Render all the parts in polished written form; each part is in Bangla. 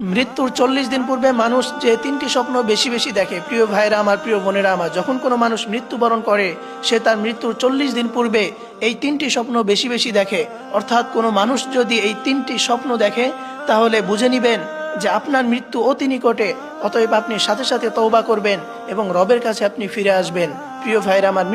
মৃত্যুর 40 দিন পূর্বে মানুষ যে 3টি স্বপ্ন বেশি বেশি দেখে, প্রিয় ভাইরা আমার, প্রিয় বোনেরা আমার, যখন কোনো মানুষ মৃত্যুবরণ করে সে তার মৃত্যুর 40 দিন পূর্বে এই 3টি স্বপ্ন বেশি বেশি দেখে। অর্থাৎ কোনো মানুষ যদি এই 3টি স্বপ্ন দেখে তাহলে বুঝে নিবেন যে আপনার মৃত্যু অতি নিকটে। অতএব আপনি সাথে সাথে তওবা করবেন এবং রবের কাছে আপনি ফিরে আসবেন। প্রিয় ভাইরা আমার,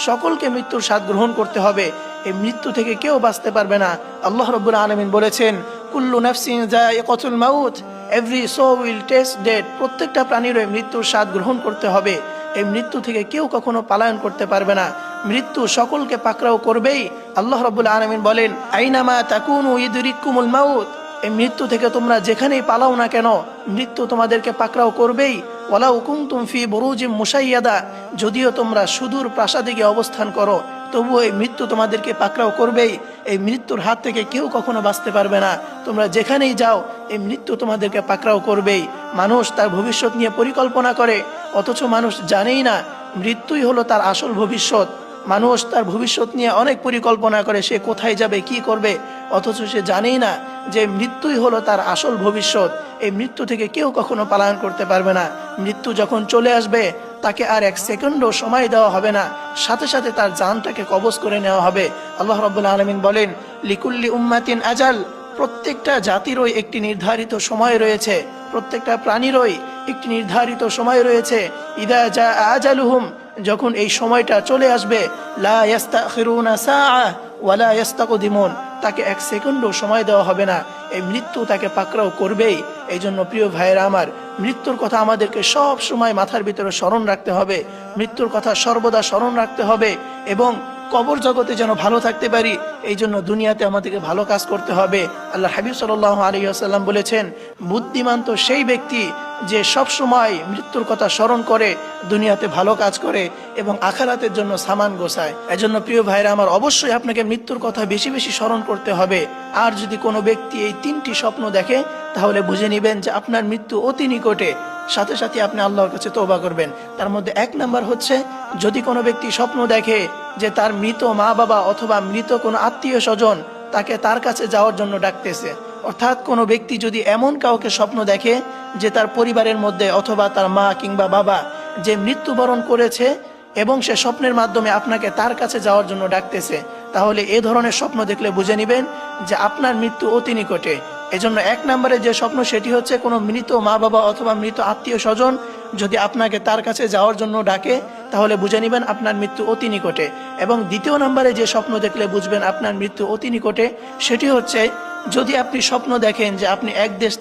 সকলকে মৃত্যুর স্বাদ গ্রহণ করতে হবে। এই মৃত্যু থেকে কেউ বাঁচতে পারবে না। আল্লাহ রাব্বুল আলামিন বলেছেন, কুল্লু নাফসিন যায়িকাতুল মাউত, every soul will test death. প্রত্যেকটা প্রাণীরই মৃত্যুর স্বাদ গ্রহণ করতে হবে। এই মৃত্যু থেকে কেউ কখনো পলায়ন করতে পারবে না। মৃত্যু সকলকে পাকড়াও করবেই। আল্লাহ রাব্বুল আলামিন বলেন, আইনামা তাকুনু ইদরিকুমুল মাউত। এই মৃত্যু থেকে তোমরা যেখানেই পালাও না কেন, মৃত্যু তোমাদেরকে পাকড়াও করবেই। ওয়ালাউ কুনতুম ফি বুরুজিম মুশাইয়াদা, যদিও তোমরা সুদূর প্রাসাদে গিয়ে অবস্থান করো তবুও এই মৃত্যু তোমাদেরকে পাকড়াও করবেই। এই মৃত্যুর হাত থেকে কেউ কখনো বাঁচতে পারবে না। তোমরা যেখানেই যাও এই মৃত্যু তোমাদেরকে পাকড়াও করবেই। মানুষ তার ভবিষ্যৎ নিয়ে পরিকল্পনা করে, অথচ মানুষ জানেই না মৃত্যুই হলো তার আসল ভবিষ্যৎ। মানুষ তার ভবিষ্যৎ নিয়ে অনেক পরিকল্পনা করে, সে কোথায় যাবে, কি করবে, অথচ সে জানেই না যে মৃত্যুই হলো তার আসল ভবিষ্যৎ। এই মৃত্যু থেকে কেউ কখনো পলায়ন করতে পারবে না। মৃত্যু যখন চলে আসবে তাকে আর এক সেকেন্ডও সময় দেওয়া হবে না, সাথে সাথে তার জানটাকে কবজ করে নেওয়া হবে। আল্লাহ রাব্বুল আলামিন বলেন, লিকুল্লি উম্মাতিন আজাল, প্রত্যেকটা জাতিরই একটি নির্ধারিত সময় রয়েছে, প্রত্যেকটা প্রাণীরই একটি নির্ধারিত সময় রয়েছে। ইদা জা আজালুহুম, যখন এই সময়টা চলে আসবে, লা ইস্তাখিরুনা সাআ ওয়ালা ইস্তাকদিমুন, তাকে এক সেকেন্ডও সময় দেওয়া হবে না। এই মৃত্যু তাকে পাকড়াও করবেই। এই জন্য প্রিয় ভাইয়েরা আমার, মৃত্যুর কথা আমাদেরকে সব সময় মাথার ভিতরে স্মরণ রাখতে হবে। মৃত্যুর কথা সর্বদা স্মরণ রাখতে হবে এবং কবর জগতে যেন ভালো থাকতে পারি, এই জন্য দুনিয়াতে আমাদেরকে ভালো কাজ করতে হবে। আল্লাহ হাবিব সাল্লাল্লাহু আলাইহি ওয়াসাল্লাম বলেছেন, বুদ্ধিমান তো সেই ব্যক্তি যে সব সময় মৃত্যুর কথা স্মরণ করে, দুনিয়াতে ভালো কাজ করে এবং আখিরাতের জন্য সামান গোছায়। এজন্য প্রিয় ভাইরা আমার, অবশ্যই আপনাকে মৃত্যুর কথা বেশি বেশি স্মরণ করতে হবে। আর যদি কোনো ব্যক্তি এই 3টি স্বপ্ন দেখে তাহলে বুঝে নেবেন যে আপনার মৃত্যু অতি নিকটে। সাথে সাথে আপনি আল্লাহর কাছে তওবা করবেন। তার মধ্যে 1 নাম্বার হচ্ছে, যদি কোনো ব্যক্তি স্বপ্ন দেখে যে তার মৃত মা বাবা অথবা মৃত কোনো আত্মীয় স্বজন তাকে তার কাছে যাওয়ার জন্য ডাকতেছে, অর্থাৎ কোনো ব্যক্তি যদি এমন কাউকে স্বপ্ন দেখে যে তার পরিবারের মধ্যে অথবা তার মা কিংবা বাবা যে মৃত্যুবরণ করেছে এবং সে স্বপ্নের মাধ্যমে আপনাকে তার কাছে যাওয়ার জন্য ডাকতেছে, তাহলে এ ধরনের স্বপ্ন দেখলে বুঝে নেবেন যে আপনার মৃত্যু অতি নিকটে। এজন্য 1 নম্বরে যে স্বপ্ন সেটি হচ্ছে, কোনো মৃত মা বাবা অথবা মৃত আত্মীয় স্বজন যদি আপনাকে তার কাছে যাওয়ার জন্য ডাকে তাহলে বুঝে নেবেন আপনার মৃত্যু অতি নিকটে। এবং 2 নম্বরে যে স্বপ্ন দেখলে বুঝবেন আপনার মৃত্যু অতি নিকটে সেটি হচ্ছে, যদি আপনি স্বপ্ন দেখেন যে আপনি এক দেশ